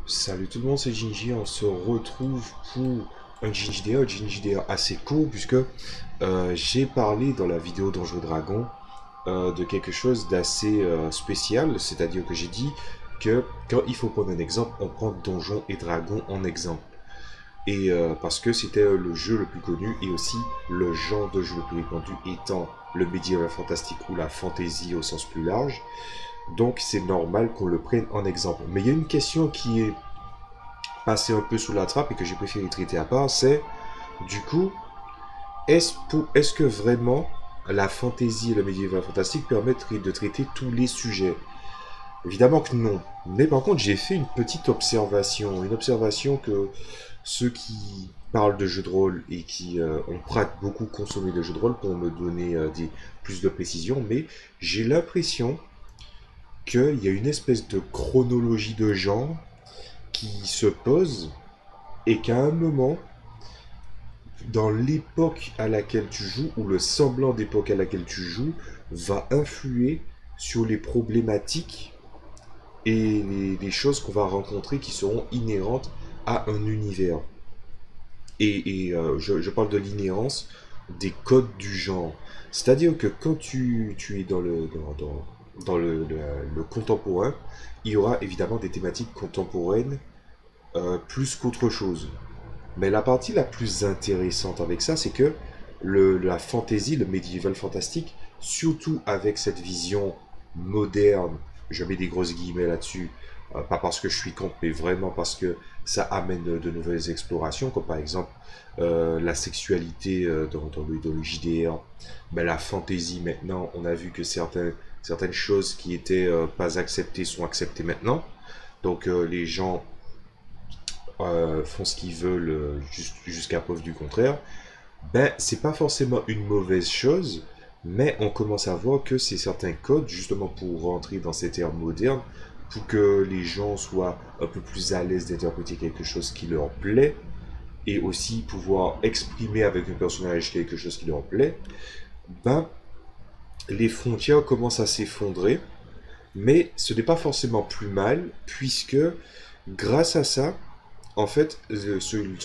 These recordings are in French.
Salut tout le monde, c'est Gingy. On se retrouve pour un Gingy assez court puisque j'ai parlé dans la vidéo Donjons et Dragons de quelque chose d'assez spécial, c'est-à-dire que j'ai dit que quand il faut prendre un exemple, on prend Donjons et Dragons en exemple. Et parce que c'était le jeu le plus connu et aussi le genre de jeu le plus répandu étant le médiéval fantastique ou la fantasy au sens plus large. Donc c'est normal qu'on le prenne en exemple. Mais il y a une question qui est passée un peu sous la trappe et que j'ai préféré traiter à part, c'est du coup, est-ce que vraiment la fantasy et le médiéval fantastique permettent de traiter tous les sujets? Évidemment que non. Mais par contre, j'ai fait une observation que ceux qui parlent de jeux de rôle et qui ont beaucoup consommé de jeux de rôle pour me donner plus de précision, mais j'ai l'impression qu'il y a une espèce de chronologie de genre qui se pose et qu'à un moment, dans l'époque à laquelle tu joues, ou le semblant d'époque à laquelle tu joues, va influer sur les problématiques et les choses qu'on va rencontrer qui seront inhérentes à un univers. Je parle de l'inhérence des codes du genre. C'est-à-dire que quand tu es dans le contemporain, il y aura évidemment des thématiques contemporaines plus qu'autre chose. Mais la partie la plus intéressante avec ça, c'est que la fantasy, le médiéval fantastique, surtout avec cette vision moderne, je mets des grosses guillemets là-dessus, pas parce que je suis contre, mais vraiment parce que ça amène de nouvelles explorations, comme par exemple la sexualité dans le JDR, mais la fantasy maintenant, on a vu que certaines choses qui étaient pas acceptées sont acceptées maintenant. Donc les gens font ce qu'ils veulent jusqu'à preuve du contraire, ben c'est pas forcément une mauvaise chose, mais on commence à voir que c'est certains codes, justement pour rentrer dans cette ère moderne, pour que les gens soient un peu plus à l'aise d'interpréter quelque chose qui leur plaît, et aussi pouvoir exprimer avec un personnage quelque chose qui leur plaît, ben les frontières commencent à s'effondrer, mais ce n'est pas forcément plus mal, puisque grâce à ça, en fait, ce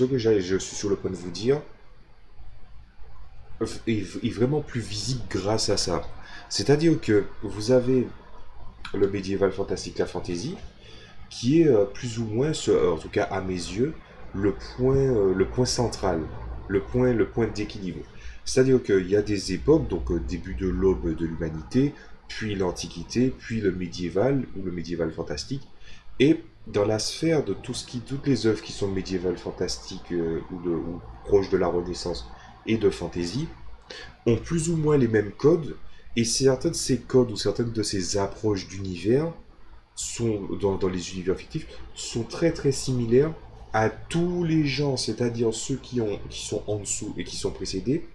que je suis sur le point de vous dire est vraiment plus visible grâce à ça. C'est-à-dire que vous avez le médiéval fantastique, la fantasy, qui est plus ou moins, en tout cas à mes yeux, le point central, le point d'équilibre. C'est-à-dire qu'il y a des époques, donc début de l'aube de l'humanité, puis l'Antiquité, puis le médiéval ou le médiéval fantastique, et dans la sphère de toutes les œuvres qui sont médiévales fantastiques ou proches de la Renaissance et de fantasy, ont plus ou moins les mêmes codes, et certains de ces codes ou certaines de ces approches d'univers sont dans les univers fictifs sont très très similaires à tous les gens, c'est-à-dire ceux qui sont en dessous et qui sont précédés,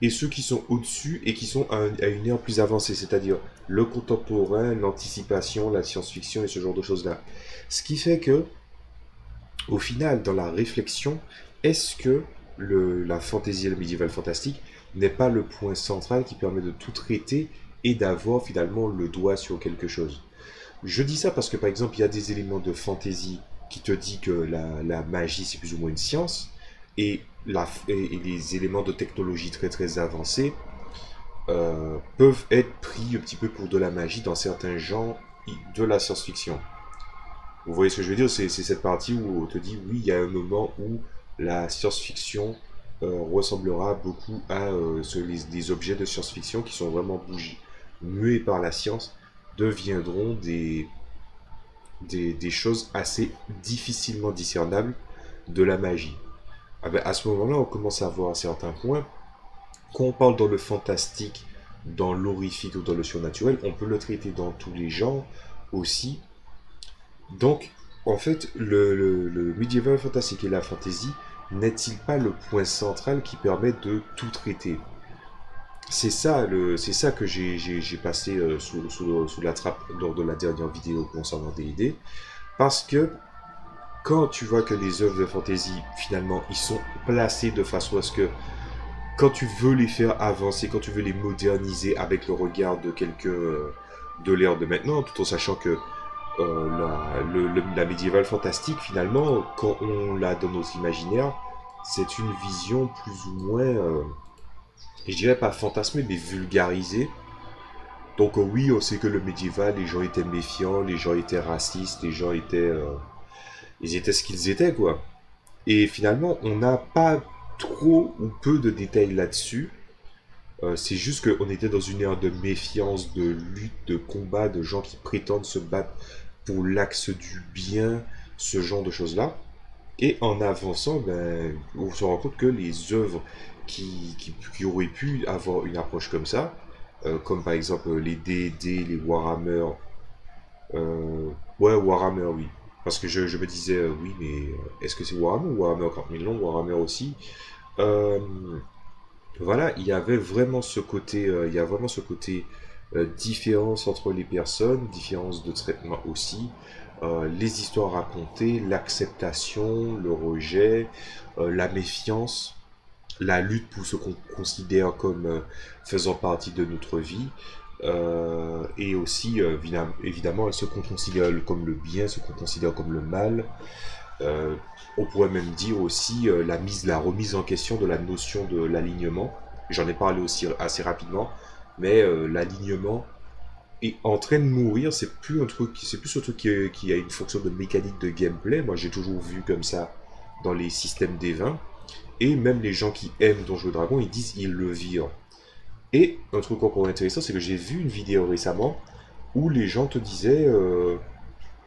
et ceux qui sont au-dessus et qui sont à une ère plus avancée, c'est-à-dire le contemporain, l'anticipation, la science-fiction et ce genre de choses-là. Ce qui fait que, au final, dans la réflexion, est-ce que la fantaisie et le médiéval fantastique n'est pas le point central qui permet de tout traiter et d'avoir finalement le doigt sur quelque chose? Je dis ça parce que par exemple, il y a des éléments de fantaisie qui te dit que la magie c'est plus ou moins une science et les éléments de technologie très très avancés peuvent être pris un petit peu pour de la magie dans certains genres de la science-fiction. Vous voyez ce que je veux dire? C'est cette partie où on te dit oui, il y a un moment où la science-fiction ressemblera beaucoup à les objets de science-fiction qui sont vraiment bougies, mués par la science, deviendront des choses assez difficilement discernables de la magie. Ah ben, à ce moment-là, on commence à voir à certains points, quand on parle dans le fantastique, dans l'horrifique ou dans le surnaturel, on peut le traiter dans tous les genres aussi. Donc, en fait, le médiéval fantastique et la fantasy n'est-il pas le point central qui permet de tout traiter? C'est ça que j'ai passé sous la trappe lors de la dernière vidéo concernant D&D. Parce que quand tu vois que les œuvres de fantasy, finalement, ils sont placés de façon à ce que quand tu veux les faire avancer, quand tu veux les moderniser avec le regard de quelques de l'ère de maintenant, tout en sachant que la médiévale fantastique, finalement, quand on l'a dans notre imaginaire, c'est une vision plus ou moins, je dirais pas fantasmée, mais vulgarisée. Donc oui, on sait que le médiéval, les gens étaient méfiants, les gens étaient racistes, les gens étaient, ils étaient ce qu'ils étaient, quoi. Et finalement, on n'a pas trop ou peu de détails là-dessus. C'est juste qu'on était dans une ère de méfiance, de lutte, de combat, de gens qui prétendent se battre pour l'axe du bien, ce genre de choses-là. Et en avançant, ben, on se rend compte que les œuvres qui auraient pu avoir une approche comme ça, comme par exemple les D&D, les Warhammer, ouais, Warhammer, oui. Parce que je me disais, oui, mais est-ce que c'est Warhammer ou Warhammer 40 000 non, Warhammer aussi. Euh, voilà, il y avait vraiment ce côté, il y a vraiment ce côté différence entre les personnes, différence de traitement aussi, les histoires racontées, l'acceptation, le rejet, la méfiance, la lutte pour ce qu'on considère comme faisant partie de notre vie, et aussi évidemment ce qu'on considère comme le bien, ce qu'on considère comme le mal. Euh, on pourrait même dire aussi la remise en question de la notion de l'alignement. J'en ai parlé aussi assez rapidement, mais l'alignement est en train de mourir. C'est plus un truc qui a une fonction de mécanique de gameplay. Moi, j'ai toujours vu comme ça dans les systèmes D20. Et même les gens qui aiment Donjons et Dragons, ils disent ils le virent. Et un truc encore intéressant, c'est que j'ai vu une vidéo récemment où les gens te disaient,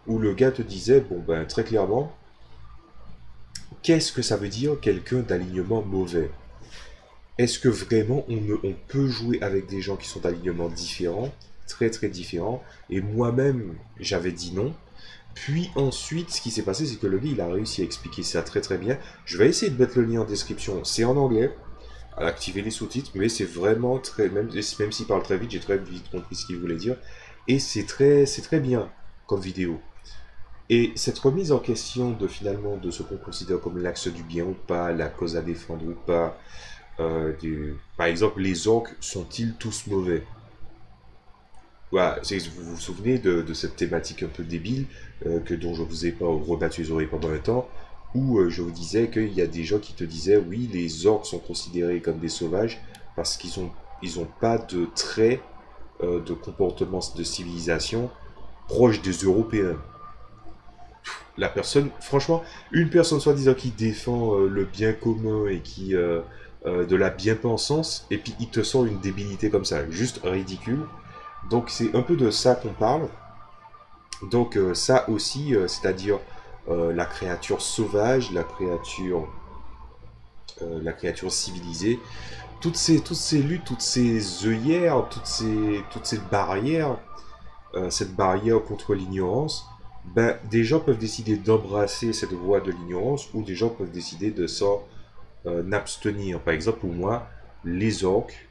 où le gars te disait, bon ben très clairement, qu'est-ce que ça veut dire quelqu'un d'alignement mauvais? Est-ce que vraiment on peut jouer avec des gens qui sont d'alignement différents, très très différents? Et moi-même, j'avais dit non. Puis ensuite, ce qui s'est passé, c'est que le gars, il a réussi à expliquer ça très très bien. Je vais essayer de mettre le lien en description. C'est en anglais, à activer les sous-titres, mais c'est vraiment très, même s'il parle très vite, j'ai très vite compris ce qu'il voulait dire. Et c'est très bien comme vidéo. Et cette remise en question de finalement de ce qu'on considère comme l'axe du bien ou pas, la cause à défendre ou pas, par exemple, les orques sont-ils tous mauvais? Voilà, vous vous souvenez de cette thématique un peu débile dont je vous ai pas rebattu les oreilles pendant un temps, où je vous disais qu'il y a des gens qui te disaient oui, les orques sont considérés comme des sauvages parce ils ont pas de traits de comportement de civilisation proches des Européens. La personne, franchement, une personne soi-disant qui défend le bien commun et qui de la bien-pensance, et puis il te sort une débilité comme ça, juste ridicule. Donc c'est un peu de ça qu'on parle. Donc ça aussi, c'est-à-dire la créature sauvage, la créature civilisée, toutes ces luttes, toutes ces œillères, toutes ces barrières, cette barrière contre l'ignorance, ben, des gens peuvent décider d'embrasser cette voie de l'ignorance ou des gens peuvent décider de s'en abstenir. Par exemple, pour moi, les orques,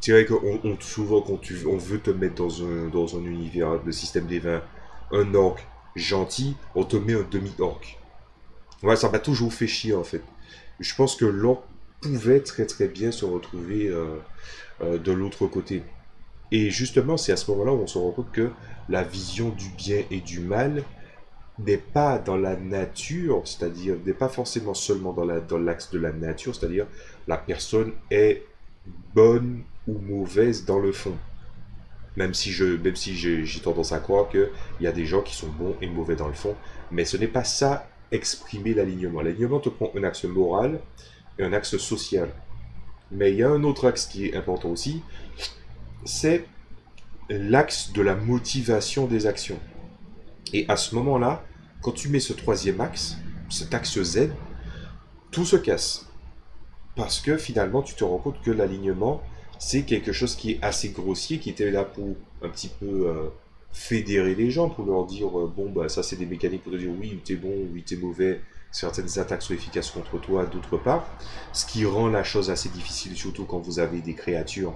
c'est vrai qu'on souvent quand on veut te mettre dans un univers de système des vins, un orc gentil, on te met un demi-orc. Ouais, ça m'a toujours fait chier en fait. Je pense que l'orc pouvait très très bien se retrouver de l'autre côté. Et justement, c'est à ce moment-là où on se rend compte que la vision du bien et du mal n'est pas dans la nature, c'est-à-dire n'est pas forcément seulement dans l'axe de la nature, c'est-à-dire la personne est bonne ou mauvaise dans le fond. Même si j'ai tendance à croire qu'il y a des gens qui sont bons et mauvais dans le fond, mais ce n'est pas ça exprimer l'alignement. L'alignement te prend un axe moral et un axe social. Mais il y a un autre axe qui est important aussi, c'est l'axe de la motivation des actions. Et à ce moment-là, quand tu mets ce troisième axe, cet axe Z, tout se casse. Parce que finalement, tu te rends compte que l'alignement, c'est quelque chose qui est assez grossier, qui était là pour un petit peu fédérer les gens, pour leur dire, bon, bah ça c'est des mécaniques pour te dire oui, t'es bon, oui, t'es mauvais, certaines attaques sont efficaces contre toi, d'autres pas. Ce qui rend la chose assez difficile, surtout quand vous avez des créatures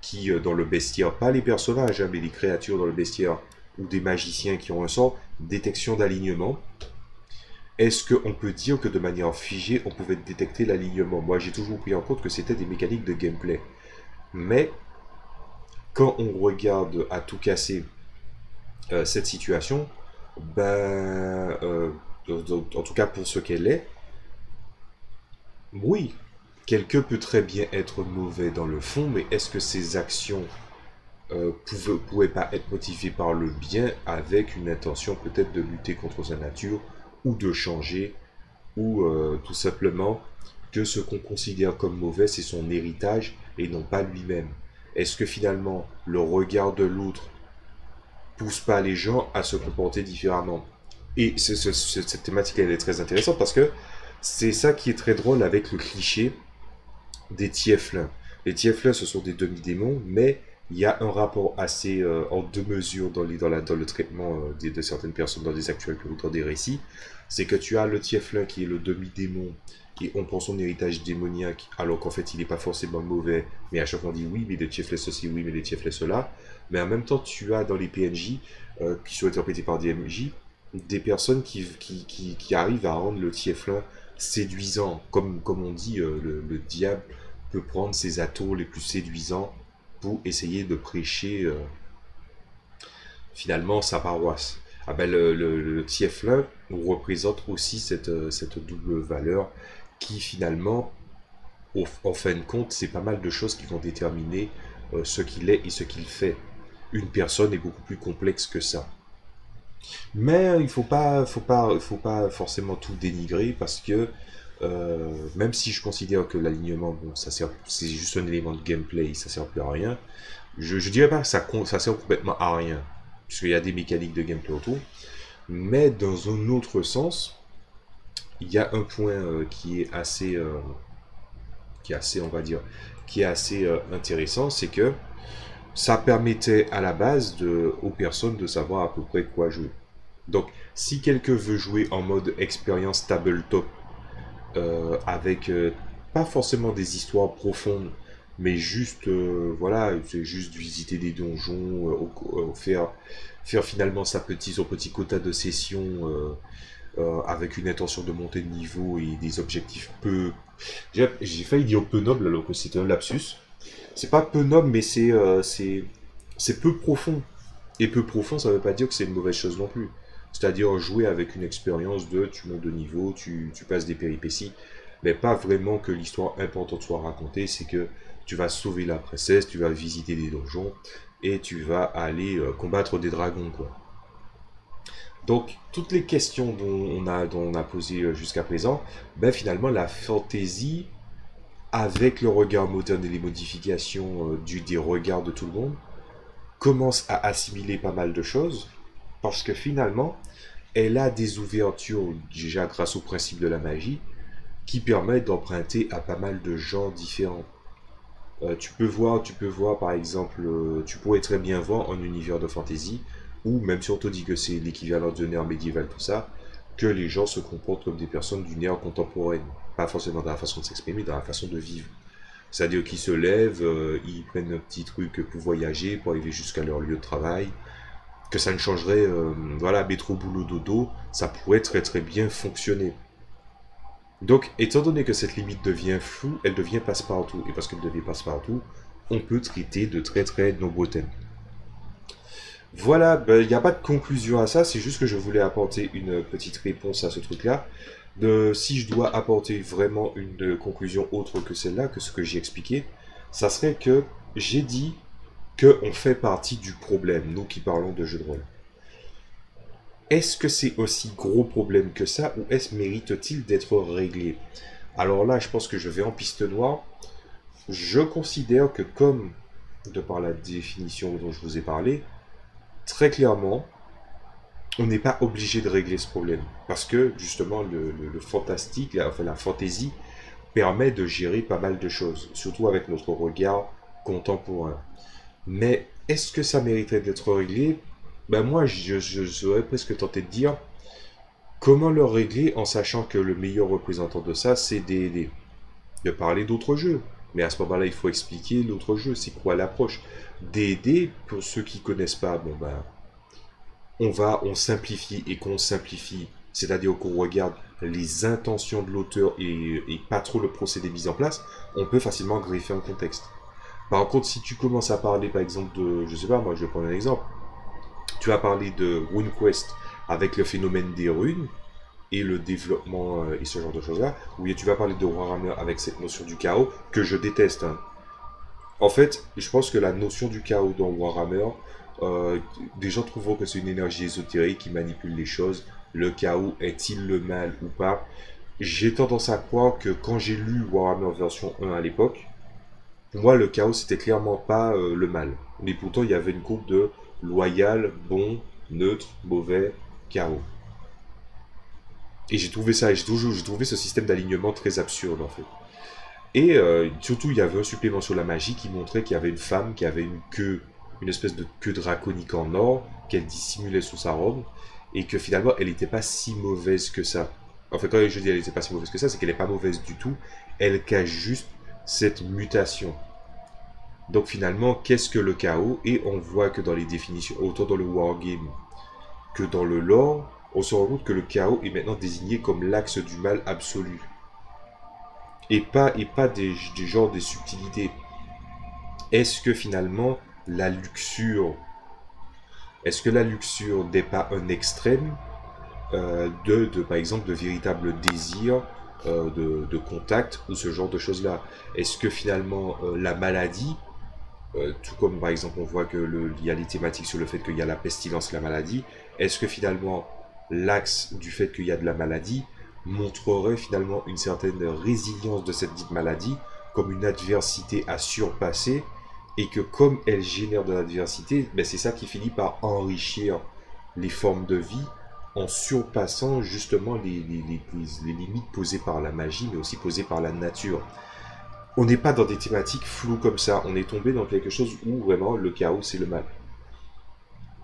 qui, dans le bestiaire, pas les personnages, hein, mais les créatures dans le bestiaire, ou des magiciens qui ont un sort, détection d'alignement. Est-ce qu'on peut dire que de manière figée, on pouvait détecter l'alignement? Moi, j'ai toujours pris en compte que c'était des mécaniques de gameplay. Mais, quand on regarde à tout casser cette situation, ben, en tout cas pour ce qu'elle est, oui, quelqu'un peut très bien être mauvais dans le fond, mais est-ce que ses actions pourraient pas être motivées par le bien avec une intention peut-être de lutter contre sa nature ou de changer ou tout simplement que ce qu'on considère comme mauvais, c'est son héritage et non pas lui-même. Est-ce que finalement le regard de l'autre pousse pas les gens à se comporter différemment? Et cette thématique, elle est très intéressante parce que c'est ça qui est très drôle avec le cliché des tieflins. Les tieflins, ce sont des demi-démons, mais il y a un rapport assez en deux mesures dans le traitement de certaines personnes dans des actuels ou dans des récits. C'est que tu as le tieflin qui est le demi-démon, et on prend son héritage démoniaque, alors qu'en fait il n'est pas forcément mauvais, mais à chaque fois on dit oui, mais les tieflins ceci, oui, mais les tieflins cela. Mais en même temps, tu as dans les PNJ, qui sont interprétés par des MJ, des personnes qui arrivent à rendre le tieflin séduisant. Comme on dit, le diable peut prendre ses atours les plus séduisants pour essayer de prêcher finalement sa paroisse. Ah ben le tieflin représente aussi cette double valeur qui finalement, en fin de compte, c'est pas mal de choses qui vont déterminer ce qu'il est et ce qu'il fait. Une personne est beaucoup plus complexe que ça. Mais il faut pas forcément tout dénigrer parce que même si je considère que l'alignement, bon, c'est juste un élément de gameplay, ça sert plus à rien. Je dirais pas que ça sert complètement à rien, puisqu'il y a des mécaniques de gameplay autour. Mais dans un autre sens, il y a un point on va dire, qui est assez intéressant, c'est que ça permettait à la base aux personnes de savoir à peu près quoi jouer. Donc, si quelqu'un veut jouer en mode expérience tabletop, avec pas forcément des histoires profondes, mais juste, voilà, c'est juste visiter des donjons, faire finalement son petit quota de session avec une intention de monter de niveau et des objectifs peu... J'ai failli dire peu noble alors que c'est un lapsus. C'est pas peu noble, mais c'est peu profond. Et peu profond, ça veut pas dire que c'est une mauvaise chose non plus. C'est-à-dire jouer avec une expérience de tu montes de niveau, tu passes des péripéties, mais pas vraiment que l'histoire importante soit racontée, c'est que tu vas sauver la princesse, tu vas visiter des donjons, et tu vas aller combattre des dragons, quoi. Donc, toutes les questions dont on a posé jusqu'à présent, ben finalement, la fantasy, avec le regard moderne et les modifications des regards de tout le monde, commence à assimiler pas mal de choses, parce que finalement, elle a des ouvertures, déjà grâce au principe de la magie, qui permettent d'emprunter à pas mal de gens différents. Tu peux voir par exemple, tu pourrais très bien voir un univers de fantasy, ou même si on te dit que c'est l'équivalent d'une ère médiévale, tout ça, que les gens se comportent comme des personnes d'une ère contemporaine. Pas forcément dans la façon de s'exprimer, mais dans la façon de vivre. C'est-à-dire qu'ils se lèvent, ils prennent un petit truc pour voyager, pour arriver jusqu'à leur lieu de travail. Que ça ne changerait, voilà, métro, boulot, dodo, ça pourrait très très bien fonctionner. Donc, étant donné que cette limite devient floue, elle devient passe-partout. Et parce qu'elle devient passe-partout, on peut traiter de très très nombreux thèmes. Voilà, ben, il n'y a pas de conclusion à ça, c'est juste que je voulais apporter une petite réponse à ce truc-là. Si je dois apporter vraiment une conclusion autre que celle-là, que ce que j'ai expliqué, ça serait que j'ai dit qu'on fait partie du problème, nous qui parlons de jeux de rôle. Est-ce que c'est aussi gros problème que ça, ou est-ce mérite-t-il d'être réglé? Alors là, je pense que je vais en piste noire. Je considère que comme, de par la définition dont je vous ai parlé, très clairement, on n'est pas obligé de régler ce problème. Parce que, justement, le fantastique, enfin la fantaisie, permet de gérer pas mal de choses, surtout avec notre regard contemporain. Mais est-ce que ça mériterait d'être réglé? Ben moi, je serais presque tenté de dire comment le régler en sachant que le meilleur représentant de ça, c'est de parler d'autres jeux. Mais à ce moment-là, il faut expliquer l'autre jeu, c'est quoi l'approche. D&D, pour ceux qui connaissent pas, bon ben, on simplifie et qu'on simplifie, c'est-à-dire qu'on regarde les intentions de l'auteur et pas trop le procédé mis en place, on peut facilement greffer un contexte. Par contre, si tu commences à parler, par exemple, je sais pas, moi je vais prendre un exemple, tu as parlé de RuneQuest avec le phénomène des runes et le développement et ce genre de choses-là, ou bien tu vas parler de Warhammer avec cette notion du chaos que je déteste. Hein. En fait, je pense que la notion du chaos dans Warhammer, des gens trouveront que c'est une énergie ésotérique qui manipule les choses. Le chaos est-il le mal ou pas? J'ai tendance à croire que quand j'ai lu Warhammer version 1 à l'époque, pour moi le chaos c'était clairement pas le mal. Mais pourtant il y avait une courbe de loyal, bon, neutre, mauvais, chaos. Et j'ai trouvé ça, j'ai trouvé ce système d'alignement très absurde en fait. Et surtout, il y avait un supplément sur la magie qui montrait qu'il y avait une femme qui avait une queue, une espèce de queue draconique en or, qu'elle dissimulait sous sa robe, et que finalement, elle n'était pas si mauvaise que ça. En fait, quand je dis elle n'était pas si mauvaise que ça, c'est qu'elle n'est pas mauvaise du tout, elle cache juste cette mutation. Donc finalement, qu'est-ce que le chaos? Et on voit que dans les définitions, autant dans le wargame que dans le lore, on se rend compte que le chaos est maintenant désigné comme l'axe du mal absolu. Et pas des genres des subtilités. Est-ce que finalement la luxure, est-ce que la luxure n'est pas un extrême par exemple de véritable désir de contact ou ce genre de choses-là? Est-ce que finalement la maladie, tout comme par exemple on voit que il y a les thématiques sur le fait qu'il y a la pestilence, la maladie, est-ce que finalement l'axe du fait qu'il y a de la maladie montrerait finalement une certaine résilience de cette dite maladie comme une adversité à surpasser et que comme elle génère de l'adversité, ben c'est ça qui finit par enrichir les formes de vie en surpassant justement les limites posées par la magie mais aussi posées par la nature. On n'est pas dans des thématiques floues comme ça, on est tombé dans quelque chose où vraiment le chaos c'est le mal.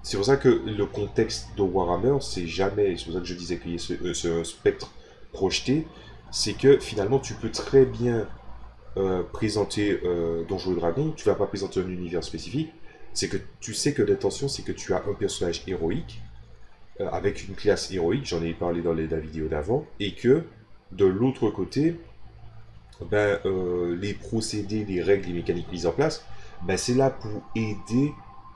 C'est pour ça que le contexte de Warhammer, c'est pour ça que je disais qu'il y a ce spectre projeté, c'est que finalement tu peux très bien présenter Donjons et Dragons, tu vas pas présenter un univers spécifique, c'est que tu sais que l'intention c'est que tu as un personnage héroïque, avec une classe héroïque, j'en ai parlé dans la vidéo d'avant, et que de l'autre côté, ben, les procédés, les règles, les mécaniques mises en place, ben, c'est là pour aider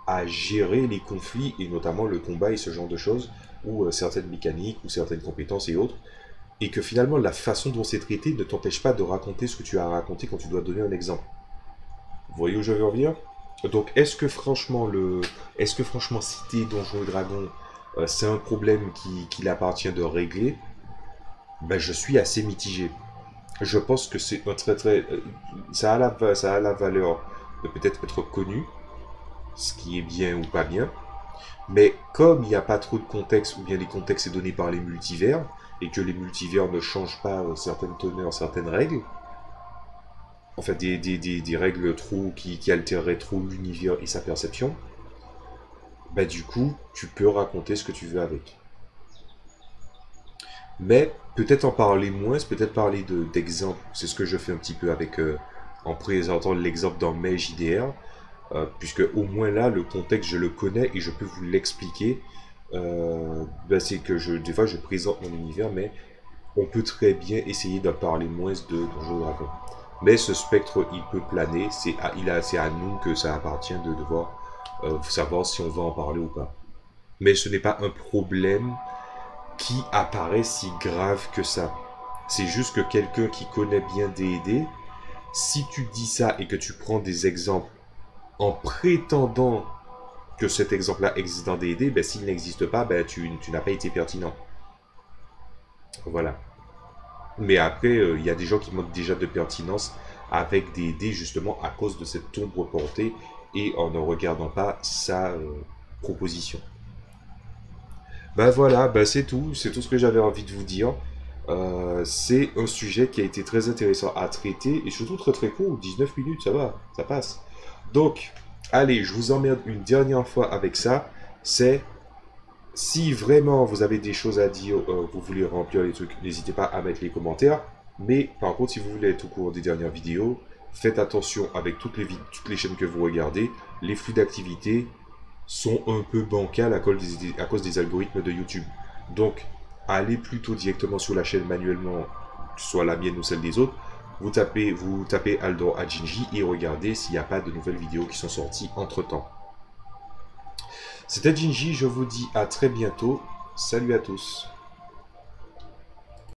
à gérer les conflits, et notamment le combat et ce genre de choses, ou certaines mécaniques, ou certaines compétences et autres, et que finalement la façon dont c'est traité ne t'empêche pas de raconter ce que tu as raconté quand tu dois donner un exemple. Vous voyez où je veux en venir? Donc est-ce que franchement citer Donjons et Dragons, c'est un problème qu'il appartient de régler? Ben je suis assez mitigé. Je pense que c'est un ça a la valeur de peut-être être connu, ce qui est bien ou pas bien, mais comme il n'y a pas trop de contexte, ou bien les contextes est donné par les multivers, et que les multivers ne changent pas certaines teneurs, certaines règles, en fait des règles trop qui altéreraient trop l'univers et sa perception, bah du coup, tu peux raconter ce que tu veux avec. Mais peut-être en parler moins, peut-être parler d'exemples, c'est ce que je fais un petit peu avec en présentant l'exemple dans mes JDR, puisque au moins là, le contexte, je le connais et je peux vous l'expliquer. C'est que des fois, je présente mon univers, mais on peut très bien essayer d'en parler moins de Donjons et Dragons. Mais ce spectre, il peut planer, c'est à nous que ça appartient de devoir savoir si on va en parler ou pas. Mais ce n'est pas un problème qui apparaît si grave que ça. C'est juste que quelqu'un qui connaît bien D&D, si tu dis ça et que tu prends des exemples en prétendant que cet exemple-là existe dans D&D, ben, s'il n'existe pas, ben, tu n'as pas été pertinent. Voilà. Mais après, il y a des gens qui manquent déjà de pertinence avec D&D justement à cause de cette ombre portée et en ne regardant pas sa proposition. Ben voilà, ben c'est tout ce que j'avais envie de vous dire. C'est un sujet qui a été très intéressant à traiter et surtout très très court, 19 minutes, ça va, ça passe. Donc, allez, je vous emmerde une dernière fois avec ça, c'est si vraiment vous avez des choses à dire, vous voulez remplir les trucs, n'hésitez pas à mettre les commentaires. Mais par contre, si vous voulez être au courant des dernières vidéos, faites attention avec toutes les chaînes que vous regardez, les flux d'activité sont un peu bancales à cause des algorithmes de YouTube. Donc, allez plutôt directement sur la chaîne manuellement, soit la mienne ou celle des autres. Vous tapez Aldor Adjinji et regardez s'il n'y a pas de nouvelles vidéos qui sont sorties entre temps. C'était Ginji, je vous dis à très bientôt. Salut à tous.